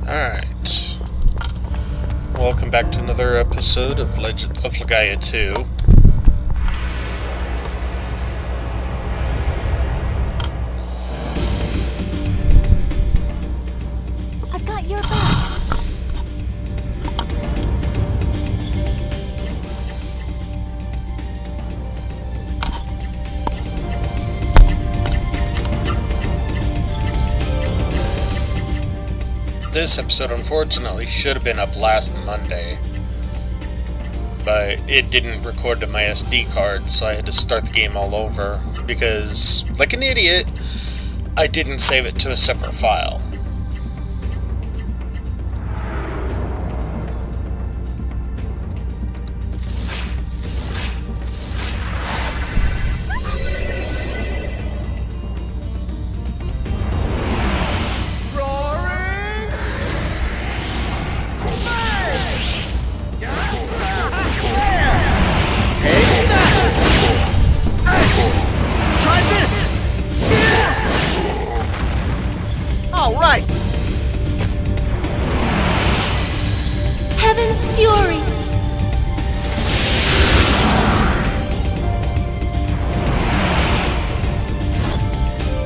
Alright. Welcome back to another episode of Legaia 2. I've got your back. This episode, unfortunately, should have been up last Monday, but it didn't record to my SD card, so I had to start the game all over, because, like an idiot, I didn't save it to a separate file. Heaven's fury.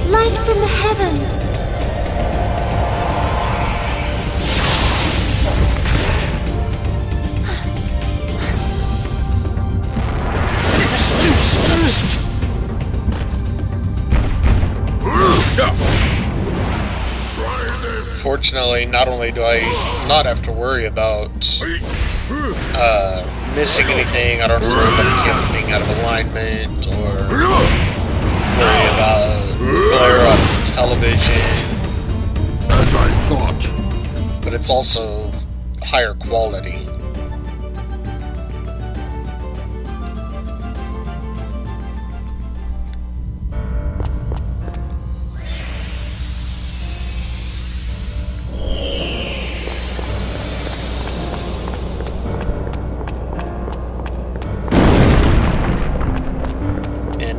Light from the heavens. Fortunately, not only do I not have to worry about missing anything, I don't have to worry about the camera being out of alignment, or worry about glare off the television. As I thought. But it's also higher quality.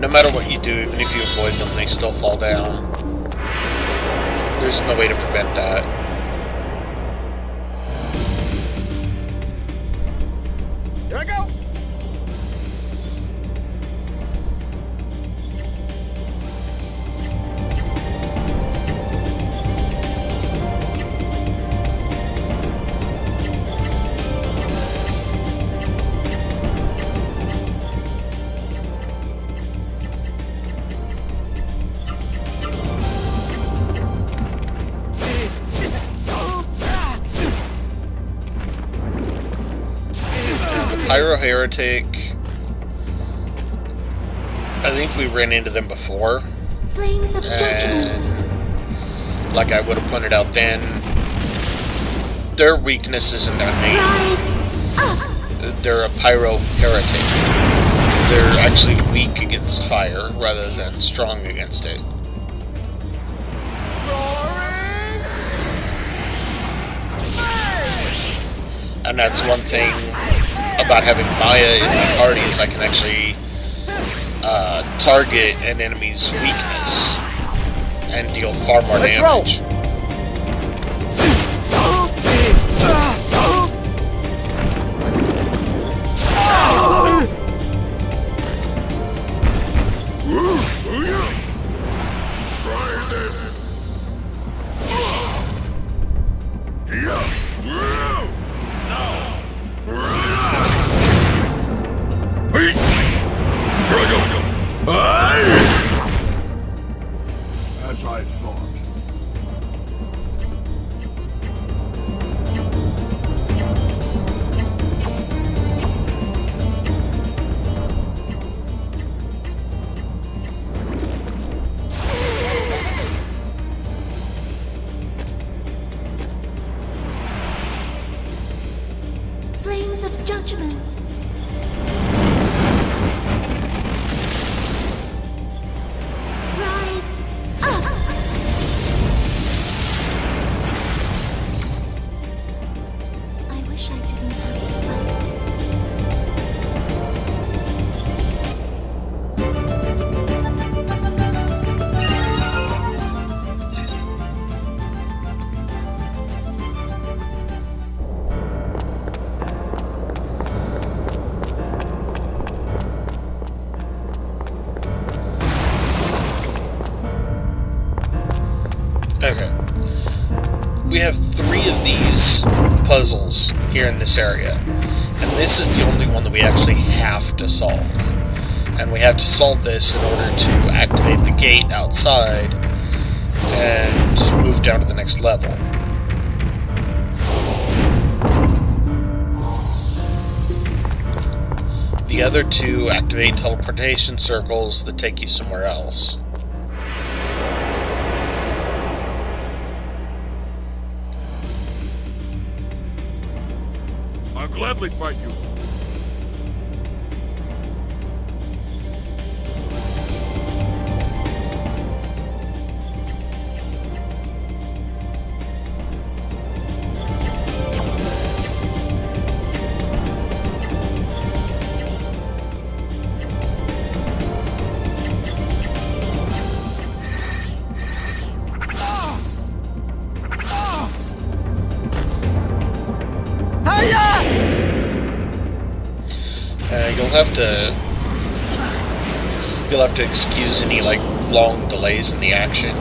No matter what you do, even if you avoid them, they still fall down. There's no way to prevent that. Here I go! Pyro Heretic, I think we ran into them before, Flames of judgment. and like I would have pointed out then, their weakness isn't their name. Rise up. They're a Pyro Heretic. They're actually weak against fire rather than strong against it. And that's one thing about having Maya in my party, is I can actually target an enemy's weakness and deal far more damage. As I thought. Flames of judgment. Rise up. I wish I didn't have to fight. Okay. We have 3 of these puzzles here in this area. And this is the only one that we actually have to solve. And we have to solve this in order to activate the gate outside and move down to the next level. The other 2 activate teleportation circles that take you somewhere else. I'll gladly fight you. You'll have to excuse any like long delays in the action.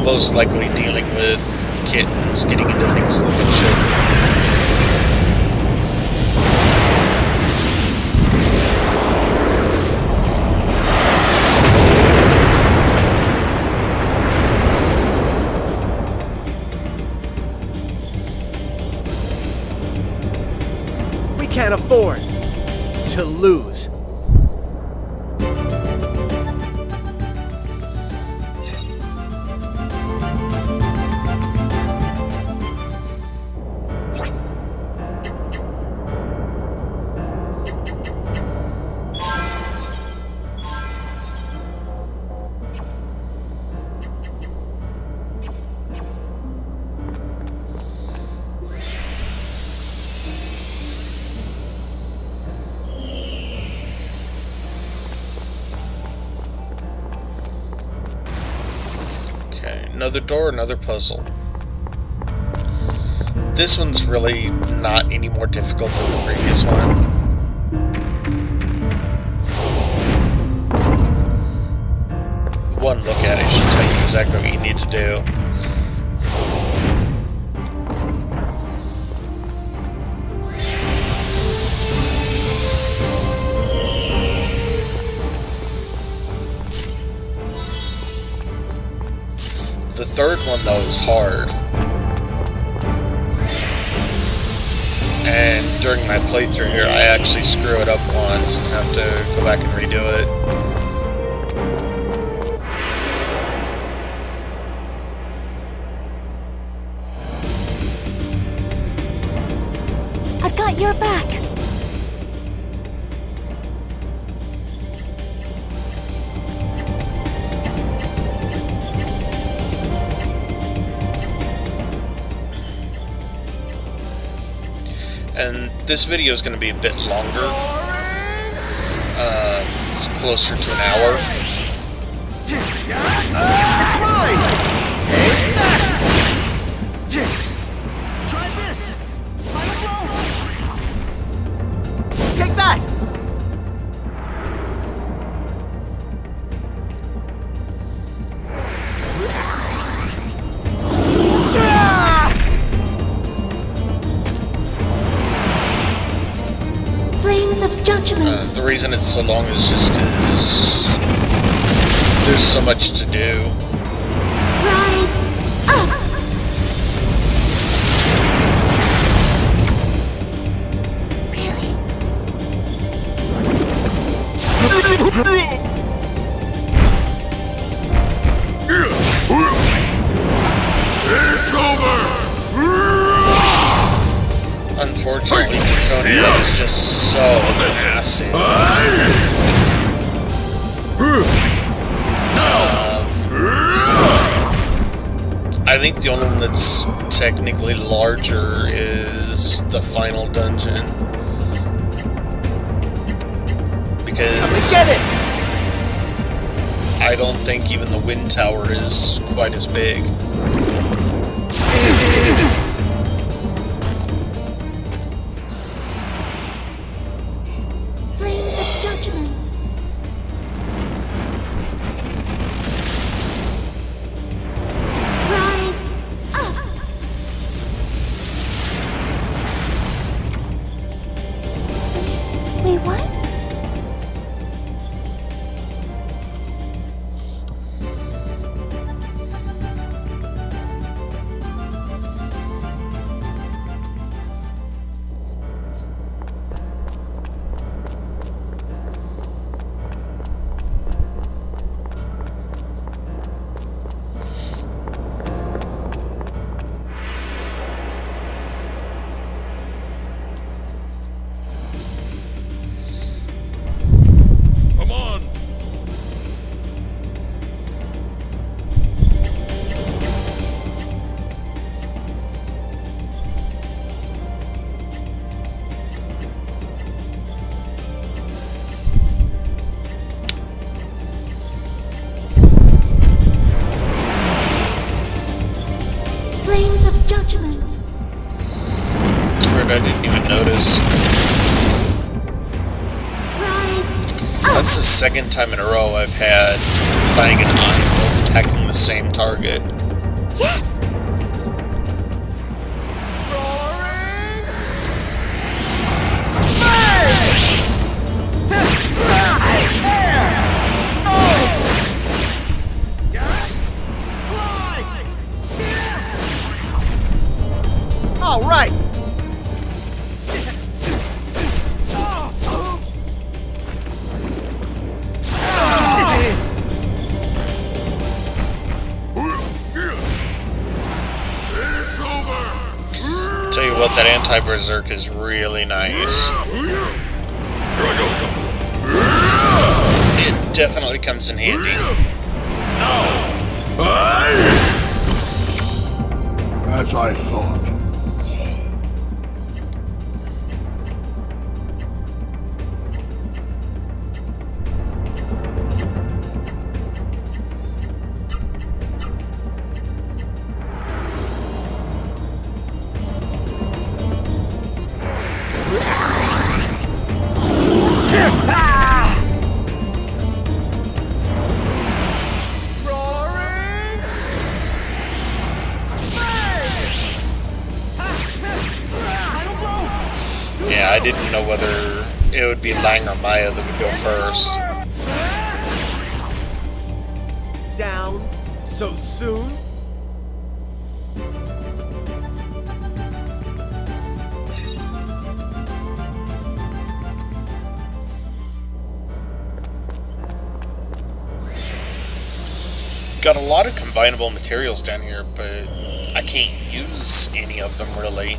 Most likely dealing with kittens getting into things that they shouldn't. We can't afford to lose. Another door, another puzzle. This one's really not any more difficult than the previous one. One look at it should tell you exactly what you need to do. The third one, though, is hard. And during my playthrough here, I actually screw it up once and have to go back and redo it. I've got your back. And this video is going to be a bit longer. It's closer to an hour. It's mine! Try this! Take that! Flames of judgment. The reason it's so long is just because there's so much to do. Rise up. It's over! Unfortunately, Drokonia is just so massive. I think the only one that's technically larger is the final dungeon. Because Get it! I don't think even the wind tower is quite as big. Flames of judgment. I didn't even notice. Rise. That's the second time in a row I've had Lang and I both attacking the same target. Yes. All right. It's over! Tell you what, that anti-berserk is really nice. It definitely comes in handy. As I thought. Yeah, I didn't know whether it would be Lang or Maya that would go first. Down so soon? Got a lot of combinable materials down here, but I can't use any of them really.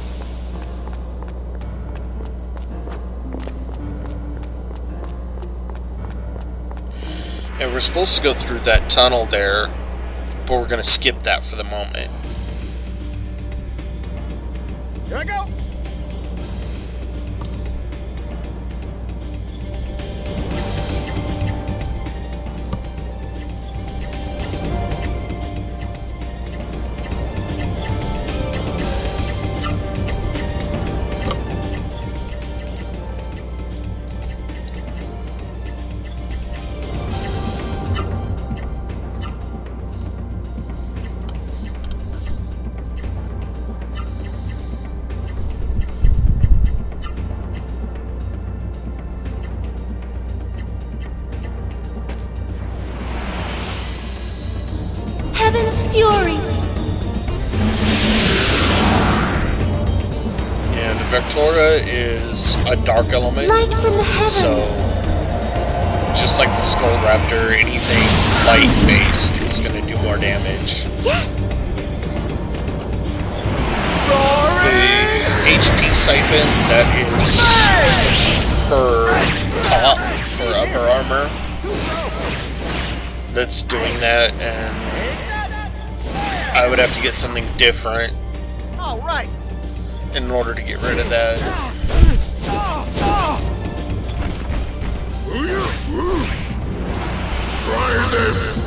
And we're supposed to go through that tunnel there, but we're going to skip that for the moment. Here I go. Heaven's fury. Yeah, the Vectora is a dark element, Light from the heavens. so just like the Skull Raptor, anything light-based is going to do more damage. Yes. The HP Siphon, that is her top or upper armor that's doing that, and I would have to get something different All right. in order to get rid of that. Try this!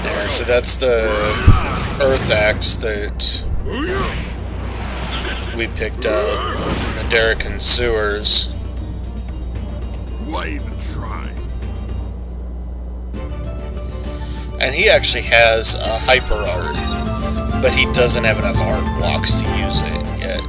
Yeah, so that's the Earth Axe that we picked up in the Derrick sewers. Why even try? And he actually has a hyper art, but he doesn't have enough art blocks to use it yet.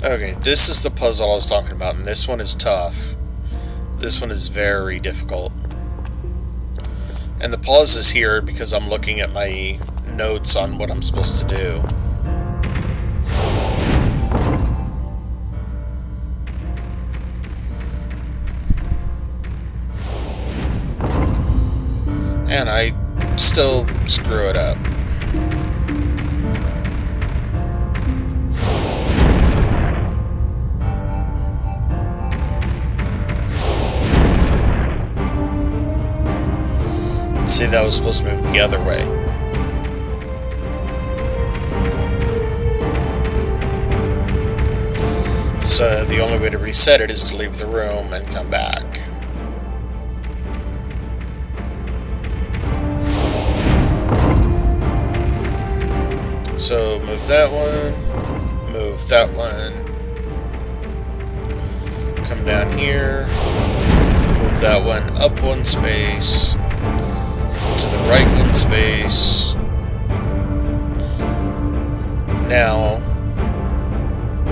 Okay, this is the puzzle I was talking about, and this one is tough. This one is very difficult. And the pause is here because I'm looking at my notes on what I'm supposed to do. And I still screw it up. See, that was supposed to move the other way. So So the only way to reset it is to leave the room and come back. So move that one, move that one, come down here, move that one up one space, to the right one space. Now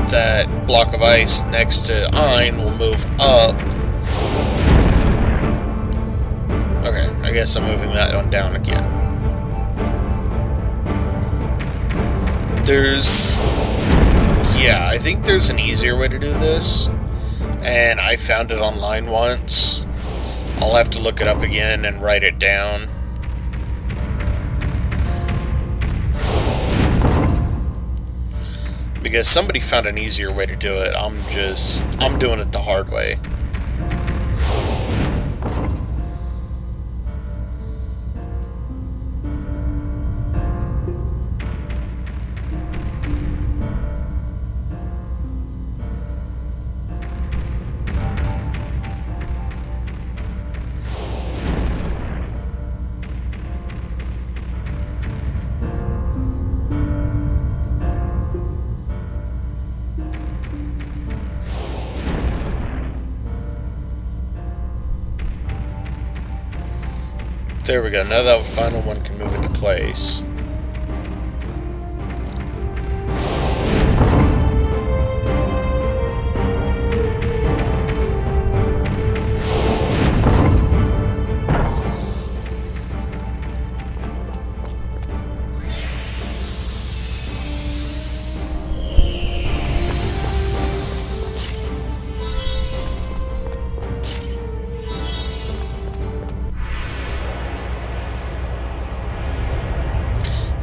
that block of ice next to Ein will move up. Okay, I guess I'm moving that one down again. I think there's an easier way to do this, and I found it online once. I'll have to look it up again and write it down. Because somebody found an easier way to do it. I'm doing it the hard way. There we go. Now that final one can move into place.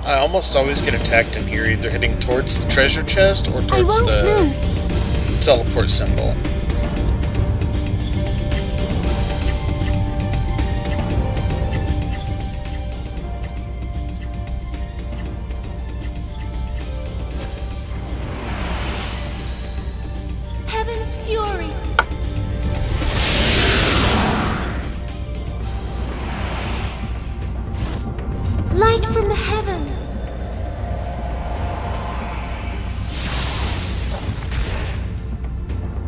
I almost always get attacked in here, either heading towards the treasure chest or towards the teleport symbol. Heaven's fury. Light from the heavens.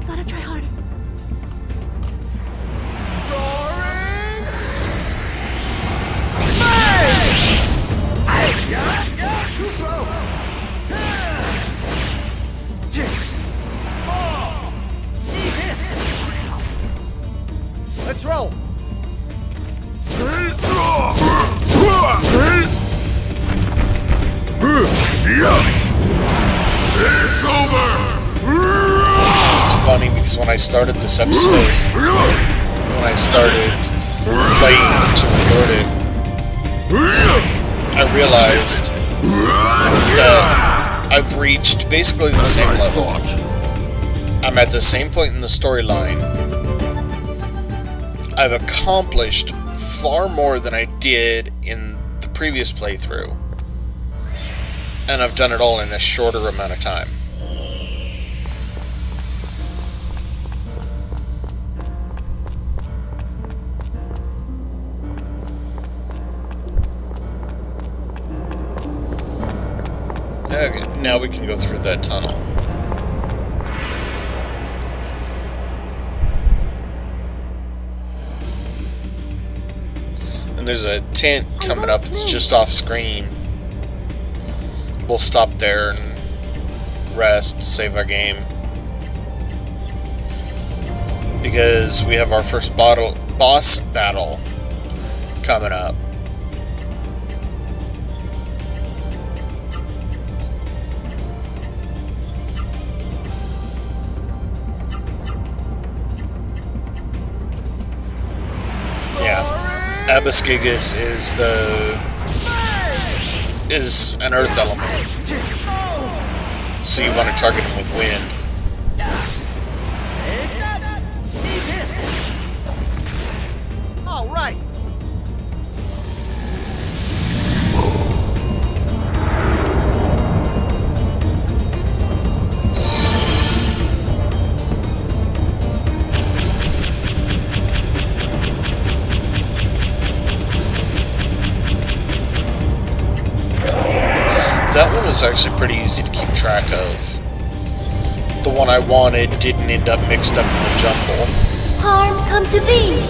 Gotta try harder. Roaring! Too slow! Eat this! Let's roll! It's over! It's funny because when I started this episode, when I started playing to record it, I realized that I've reached basically the same level. I'm at the same point in the storyline. I've accomplished far more than I did in the previous playthrough. And I've done it all in a shorter amount of time. Okay, now we can go through that tunnel. And there's a tent coming up, it's just off screen. We'll stop there and rest, save our game. Because we have our first boss battle coming up. Yeah. Abyss Gigas is an earth element. So you want to target him with wind. All right. was actually pretty easy to keep track of. The one I wanted didn't end up mixed up in the jumble. Harm come to thee!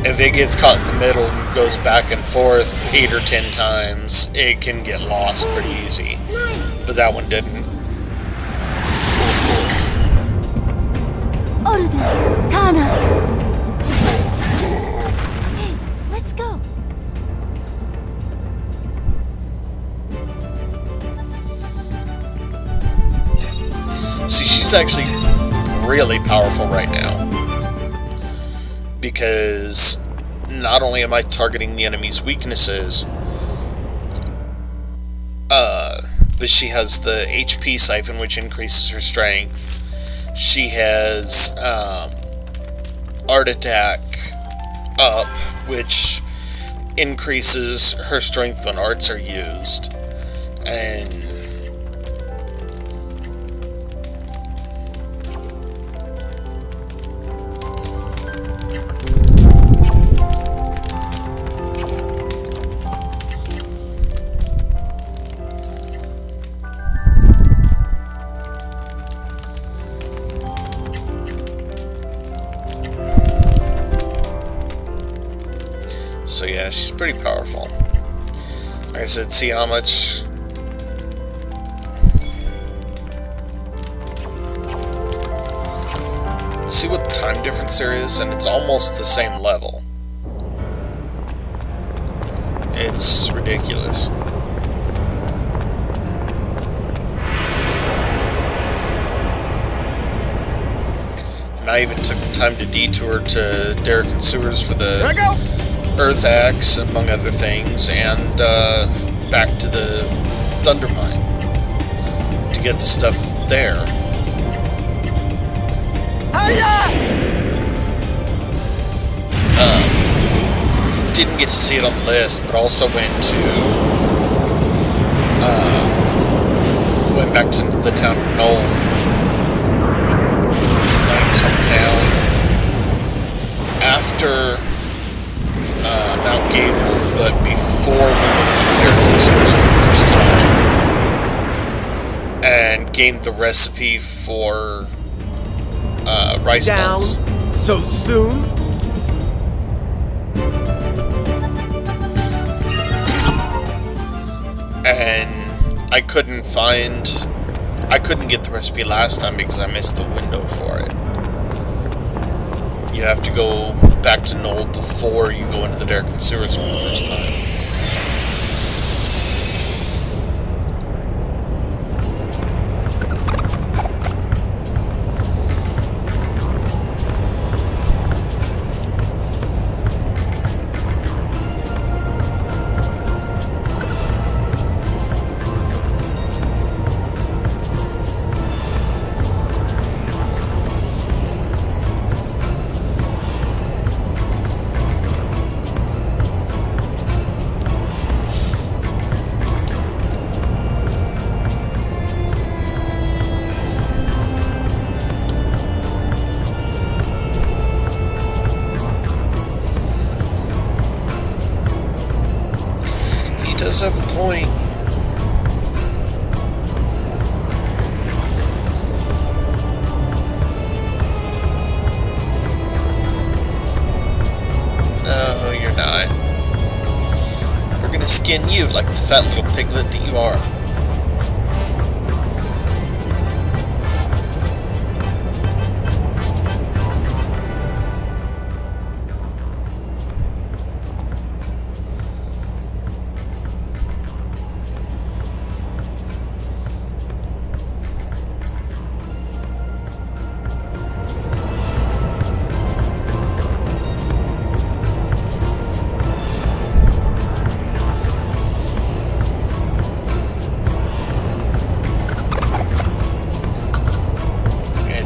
If it gets caught in the middle and goes back and forth 8 or 10 times, it can get lost pretty easy. But that one didn't. Oruda, Kana! Okay, let's go. See, she's actually really powerful right now. Because not only am I targeting the enemy's weaknesses, but she has the HP siphon, which increases her strength. She has Art Attack up, which increases her strength when arts are used. And so yeah, she's pretty powerful. Like I said, see how much... See what time difference there is, and it's almost the same level. It's ridiculous. And I even took the time to detour to Derek and Sewers for the... Here I go! Earth Axe, among other things, and back to the Thunder Mine to get the stuff there. Didn't get to see it on the list, but also went back to the town of Knoll, Lang's hometown, after Mount Gable, but before we went to Derek and Sewers for the first time, and gained the recipe for rice Down balls. so soon? And I couldn't get the recipe last time because I missed the window for it. You have to go back to Knoll before you go into the Derek and Sewers for the first time. Does have a point. No, you're not. We're gonna skin you like the fat little piglet that you are.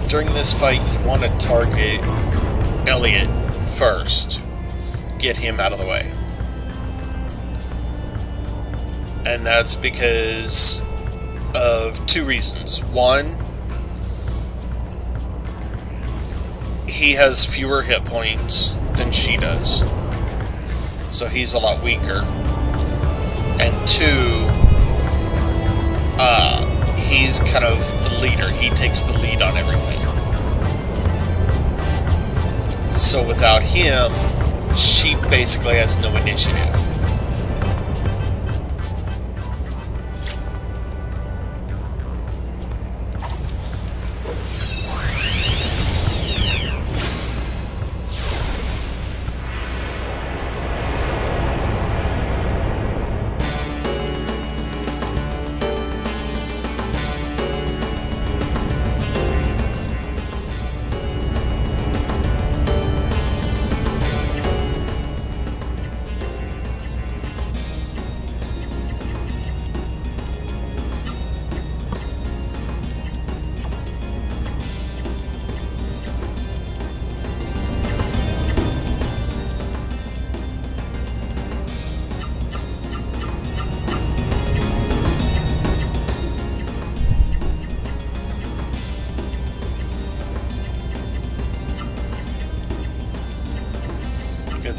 During this fight, you want to target Elliot first. Get him out of the way. And that's because of two reasons. One, he has fewer hit points than she does, so he's a lot weaker. And two, he's kind of the leader. He takes the lead on everything. So without him, she basically has no initiative.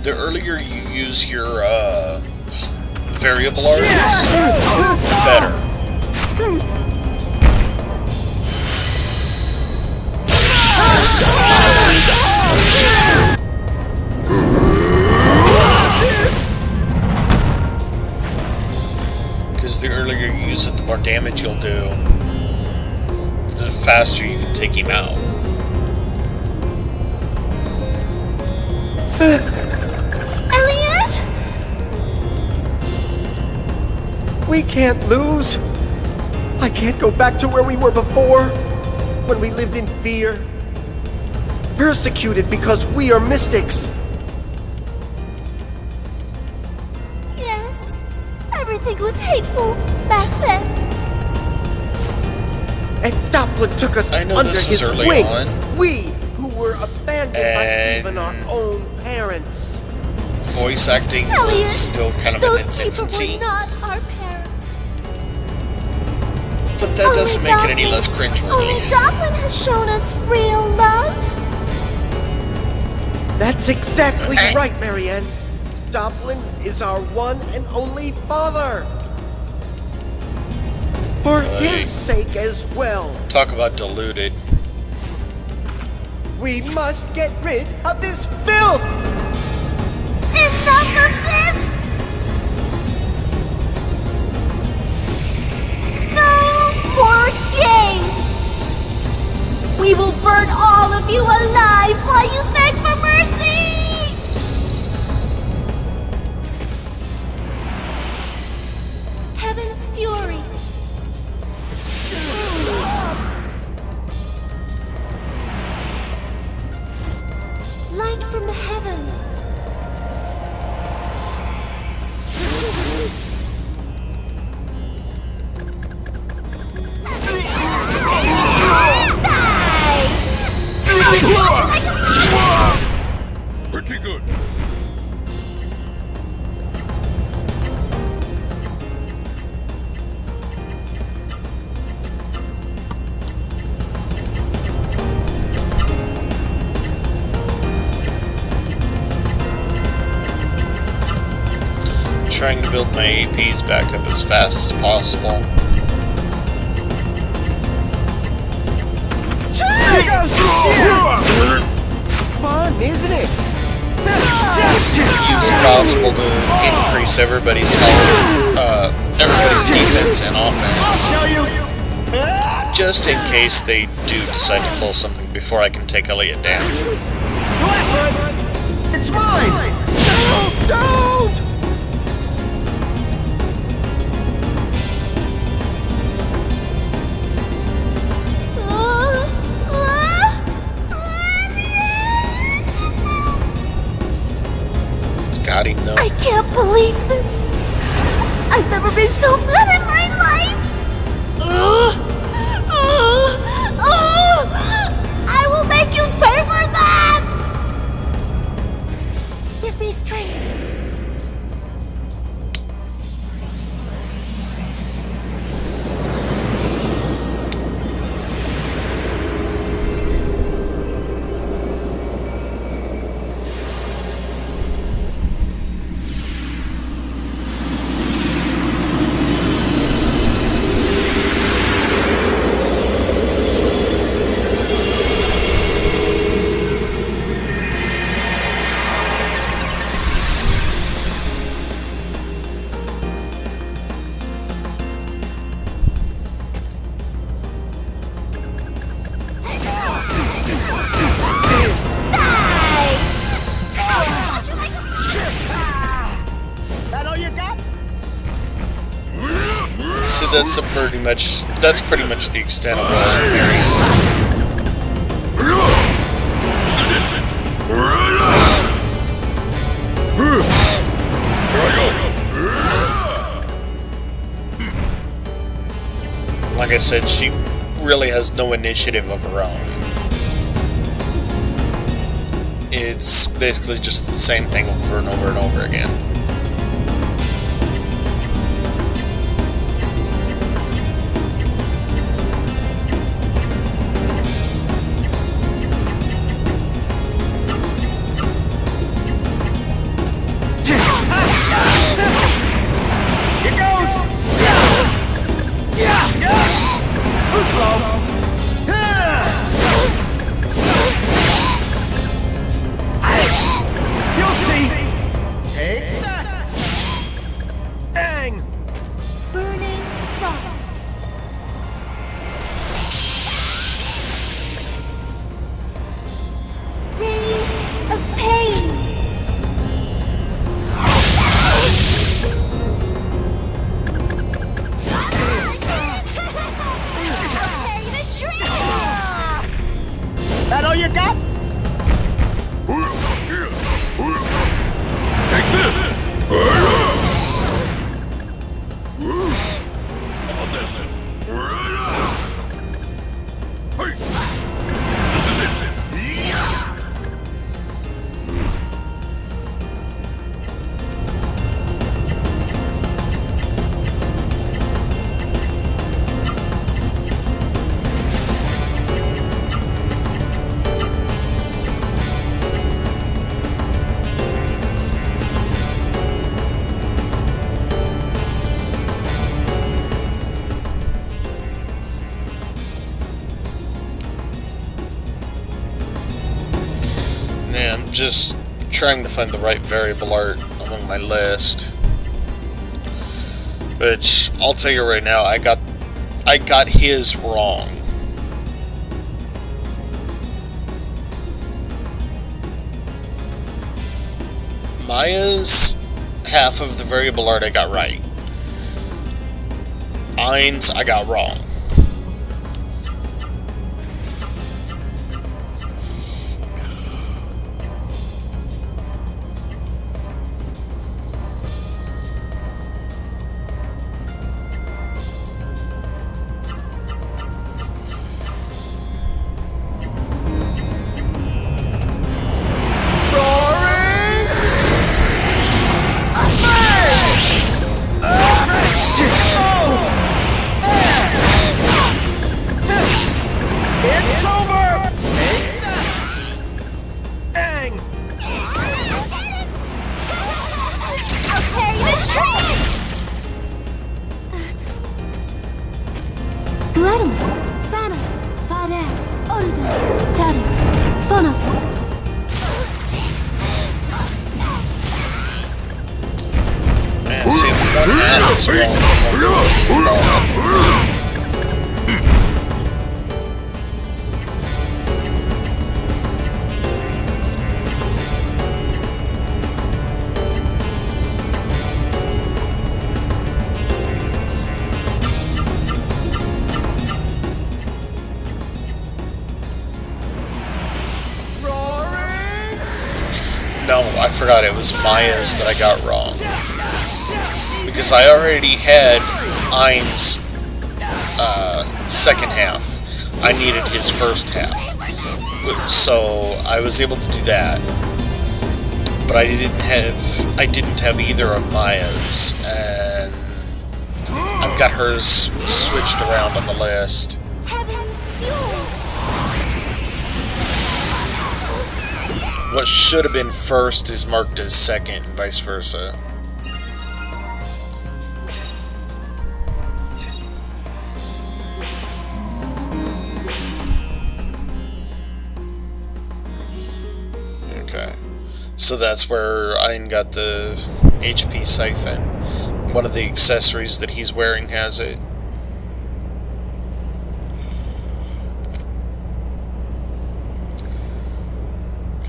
The earlier you use your variable arts, the better. Because the earlier you use it, the more damage you'll do, the faster you can take him out. Elliot? We can't lose. I can't go back to where we were before, when we lived in fear. Persecuted because we are mystics. Yes. Everything was hateful back then. And Doppler took us I know under this was his early wing. on. We, who were abandoned by And even our own parents. Voice acting Elliot, was still kind of in those its people infancy, were not our parents. but that doesn't make it any less Only cringeworthy. Doplin has shown us real love. That's exactly right, Marianne. Doplin is our one and only father. For his sake as well. Talk about diluted. We must get rid of this filth! Enough of this! No more games! We will burn all of you alive while you beg for mercy! Heaven's fury. Light from the heavens. Pretty good. Trying to build my APs back up as fast as possible. Fun, isn't it? Use gospel to increase everybody's health, everybody's defense and offense, just in case they do decide to pull something before I can take Elliot down. It's mine! Don't! Got him though. I can't believe this. I've never been so mad in my life. I will make you pay for that. Give me strength. So that's pretty much the extent of what I'm hearing. Like I said, she really has no initiative of her own. It's basically just the same thing over and over and over again. Burning frost. Ray of pain. That all you got? Take this! How this? Hey! This is it! Yeah, I'm just trying to find the right variable art among my list. Which, I'll tell you right now, I got his wrong. Maya's half of the variable art I got right. Ain's I got wrong. It's over! Bang! I'll carry the shreds! Guarmo, Sana, Vare, Ordo, Taru, Fono. Man, see, if one half is wrong. No, I forgot it was Maya's that I got wrong. Because I already had Ain's second half. I needed his first half. So I was able to do that. But I didn't have either of Maya's, and I've got hers switched around on the list. Heaven's fuel. What should have been first is marked as second, and vice versa. Okay. So that's where Ayn got the HP siphon. One of the accessories that he's wearing has it.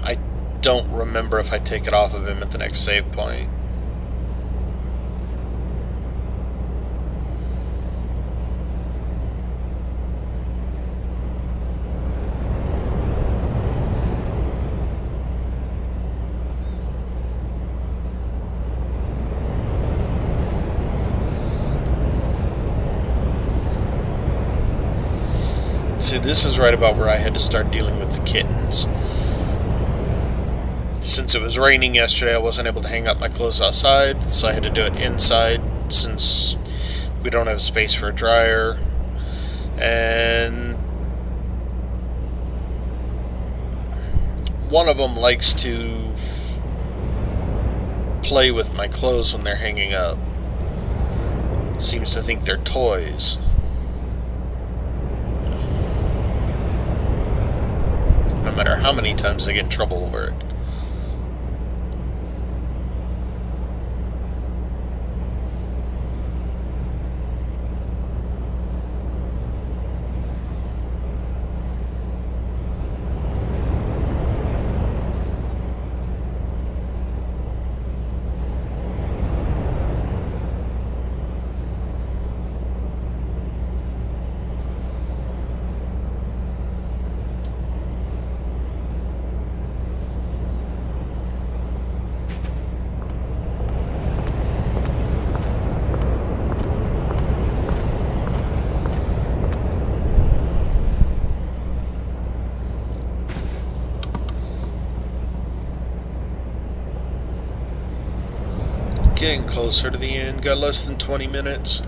I don't remember if I take it off of him at the next save point. See, this is right about where I had to start dealing with the kittens. Since it was raining yesterday, I wasn't able to hang up my clothes outside, so I had to do it inside since we don't have space for a dryer. And one of them likes to play with my clothes when they're hanging up. Seems to think they're toys. No matter how many times they get in trouble over it. Getting closer to the end, got less than 20 minutes.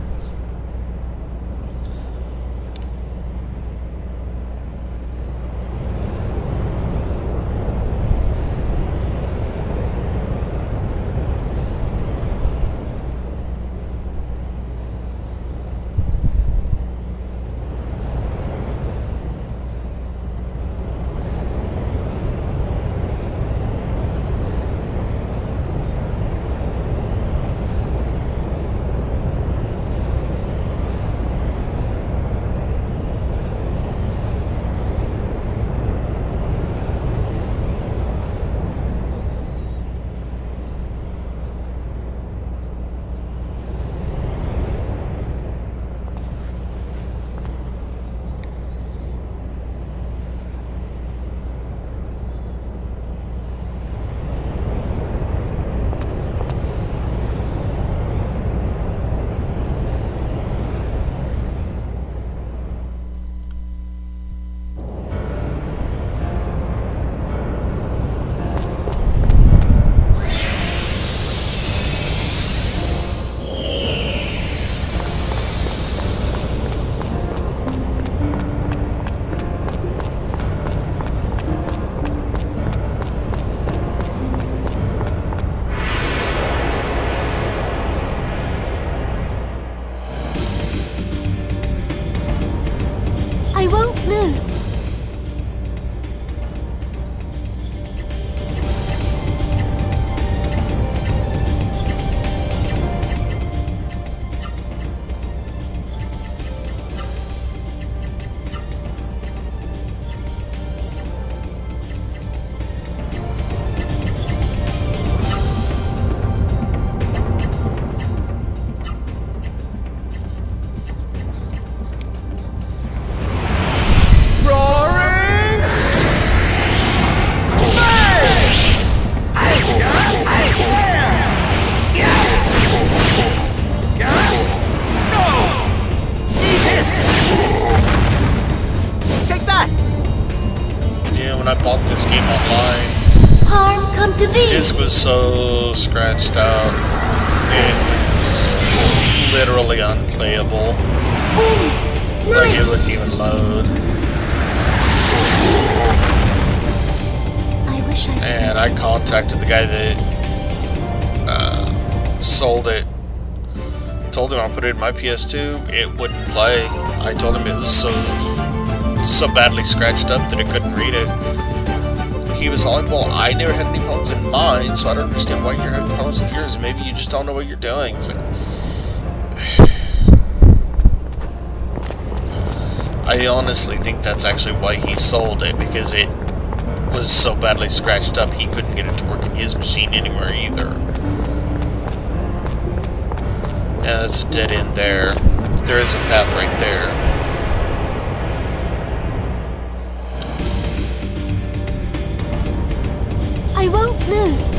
I won't lose. I bought this game online. Harm come to thee. Disc was so scratched out. It's literally unplayable. Like it wouldn't even load. I wish I could. And I contacted the guy that sold it. Told him I'll put it in my PS2. It wouldn't play. I told him it was so badly scratched up that it couldn't read it. He was all like, well, I never had any problems in mine, so I don't understand why you're having problems with yours. Maybe you just don't know what you're doing. It's like, I honestly think that's actually why he sold it, because it was so badly scratched up he couldn't get it to work in his machine anymore either. Yeah, that's a dead end there. There is a path right there. I won't lose.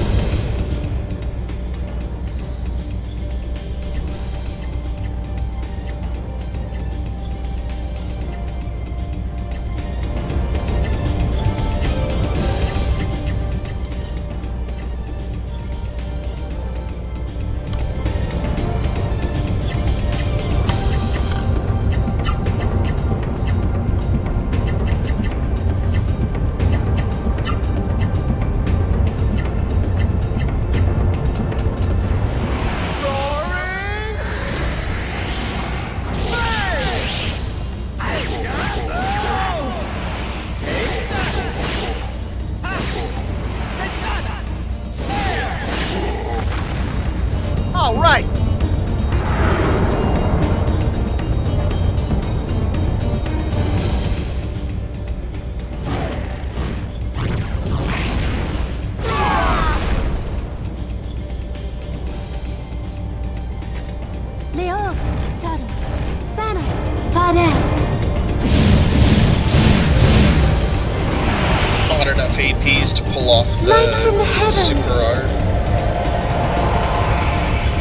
APs to pull off Light from the the heavens. super art.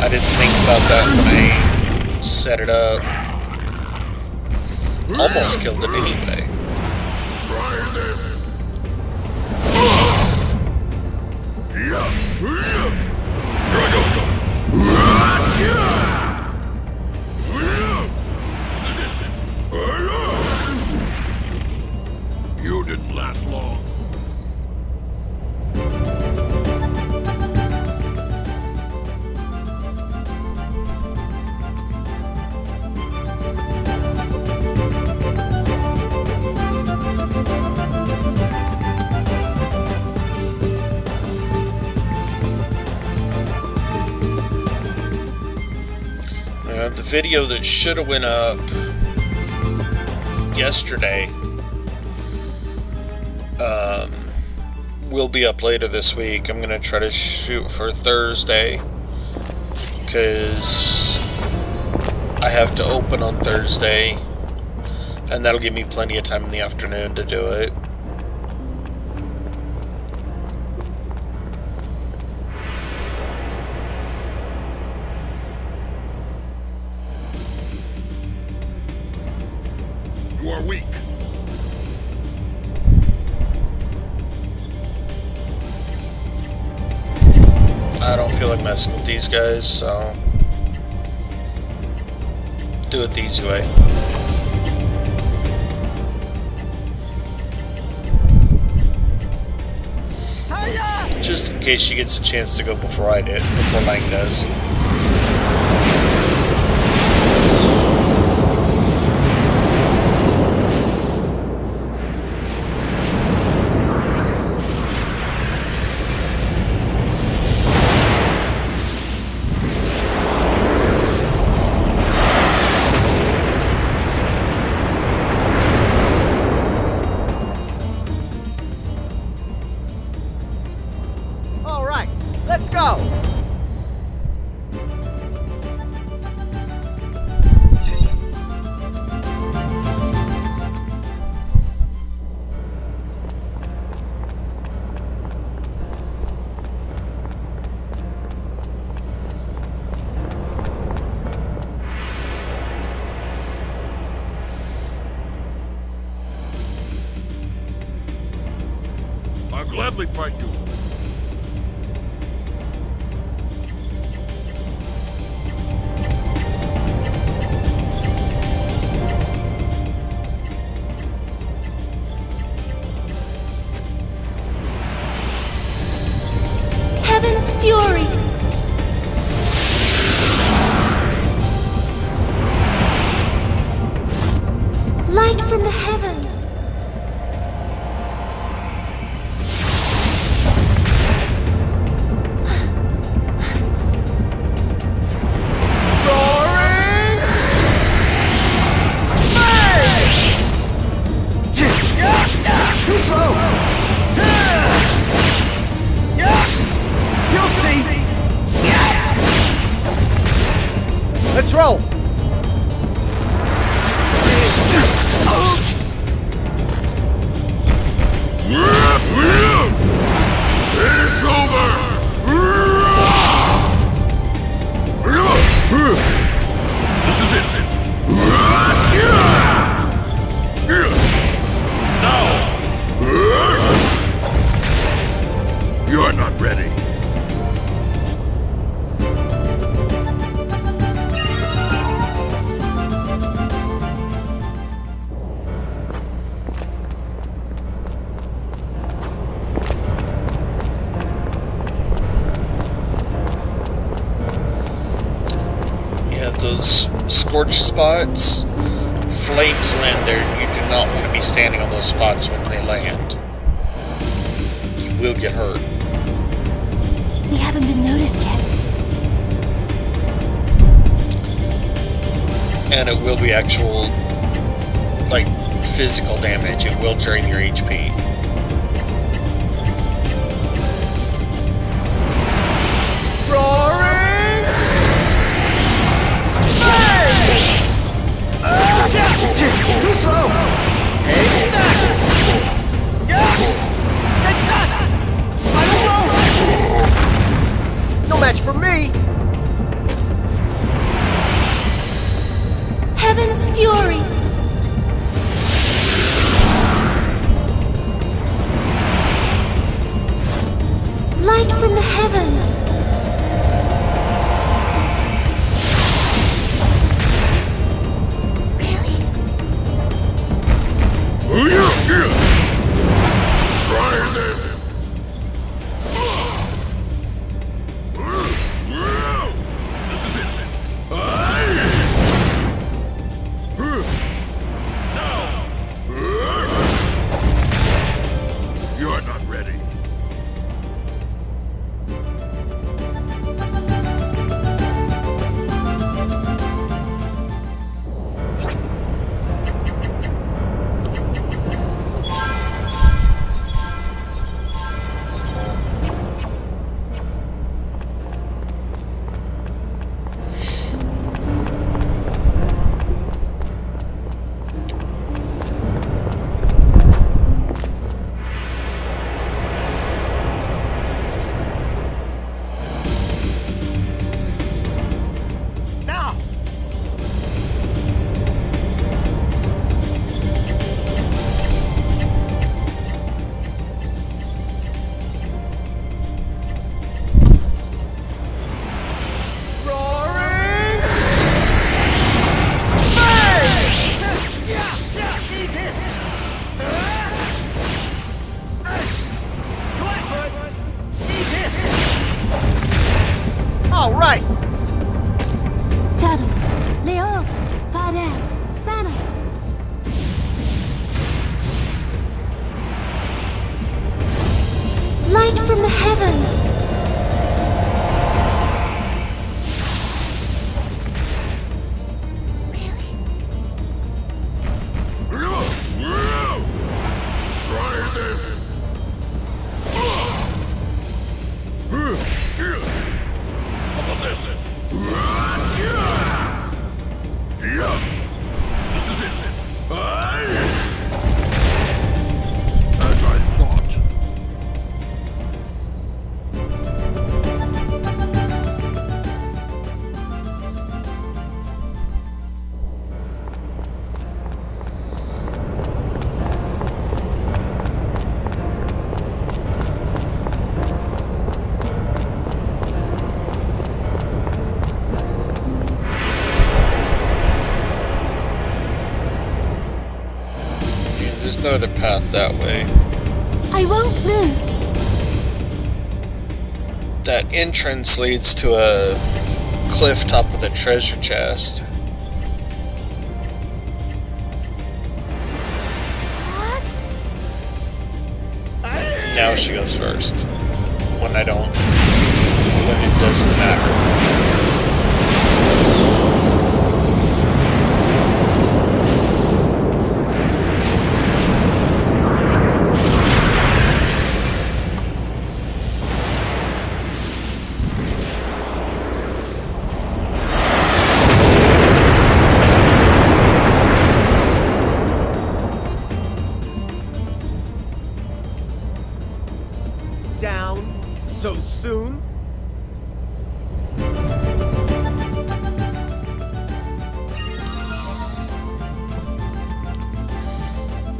I didn't think about that when I set it up. Almost killed it anyway. Try this. You didn't last long. The video that should have went up yesterday will be up later this week. I'm going to try to shoot for Thursday because I have to open on Thursday, and that'll give me plenty of time in the afternoon to do it. You are weak. I don't feel like messing with these guys, so do it the easy way. Just in case she gets a chance to go before I did, before Lang does. All right, let's go. I'll gladly fight you. Heaven's fury. Light from the heavens. Too slow. You'll see. Let's roll. It's over! This is it. Now! You're not ready. Yeah, those scorch spots, flames land there, and you do not want to be standing on those spots when they land. You will get hurt. We haven't been noticed yet. And it will be actual, like, physical damage. It will drain your HP. Roaring! Too slow. Hey, back. Try this! This is it! You're not ready. Now! Roaring! Need this! Need this! All right! Taro, Leo, Fare, Sana. Light from the heavens. Try this! How about this? This is it! As I thought. There's no other path that way. I won't lose. That entrance leads to a cliff top with a treasure chest. What? Now she goes first. When I don't. When it doesn't matter. Down so soon?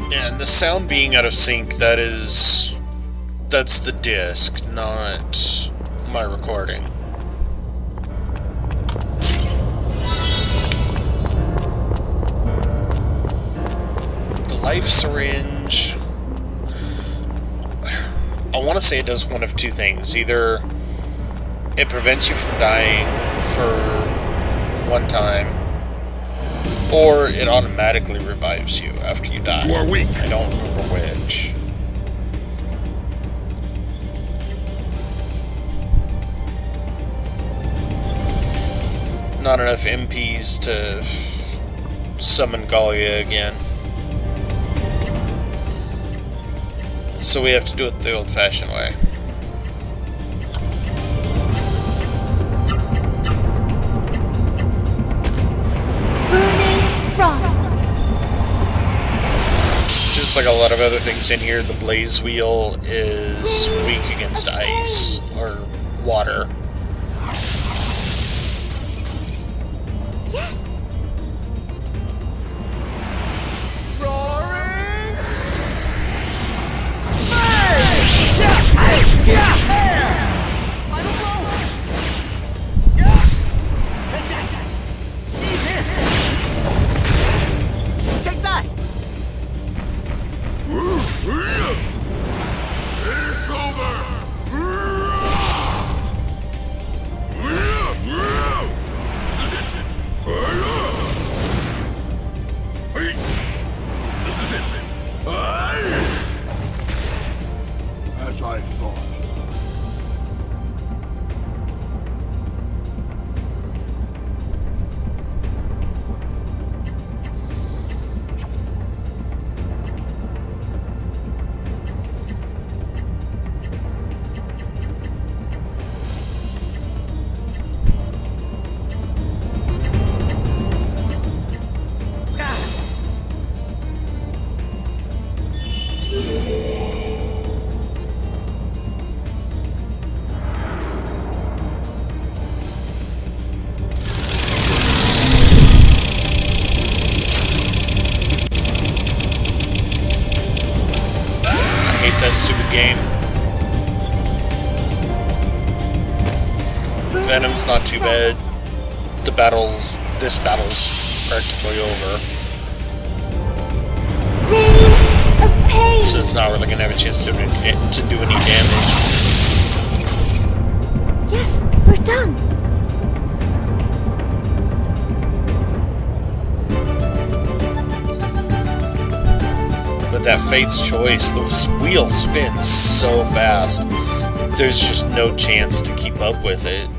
Yeah, and the sound being out of sync, that's the disc, not my recording. The life syringe, I want to say it does one of two things. Either it prevents you from dying for one time, or it automatically revives you after you die. You are weak. I don't remember which. Not enough MPs to summon Legaia again. So we have to do it the old-fashioned way. Burning frost. Just like a lot of other things in here, the blaze wheel is weak against ice or water. Yes. Roaring! Take that! hate that stupid game. Venom's not too bad. This battle's practically over. Rain of pain. So it's not really gonna have a chance to do any damage. Yes, we're done. But that Fate's Choice, the wheel spins so fast, there's just no chance to keep up with it.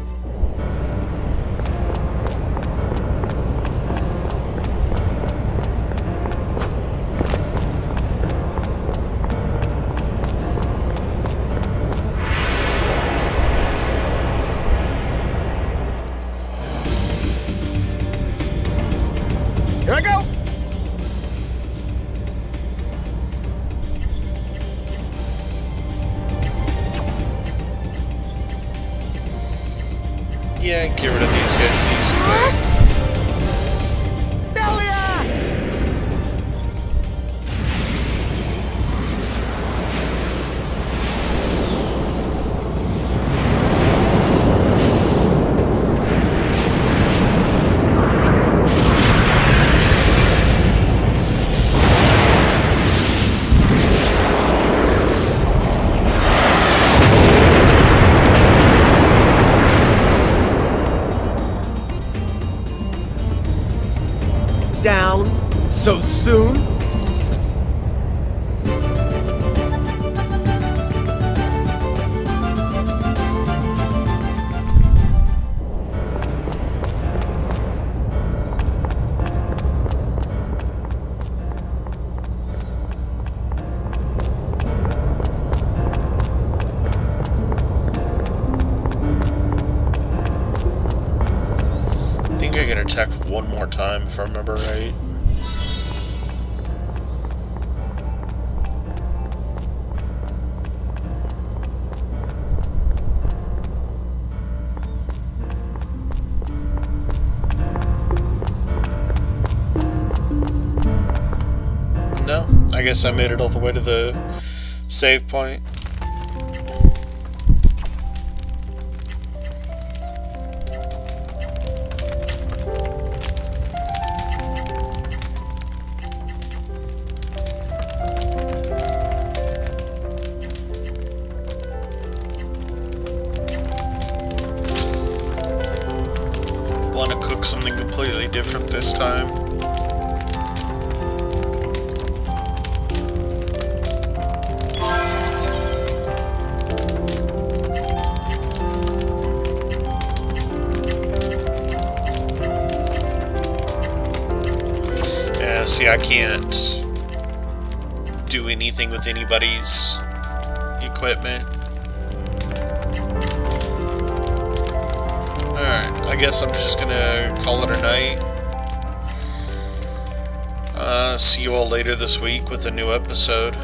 Here I go! Yeah, get rid of these guys the easy way. Down so soon? I think I get attacked one more time if I remember right. No, I guess I made it all the way to the save point. Want to cook something completely different this time. Yeah, see, I can't do anything with anybody's equipment. Alright, I guess I'm just gonna call it a night. See you all later this week with a new episode.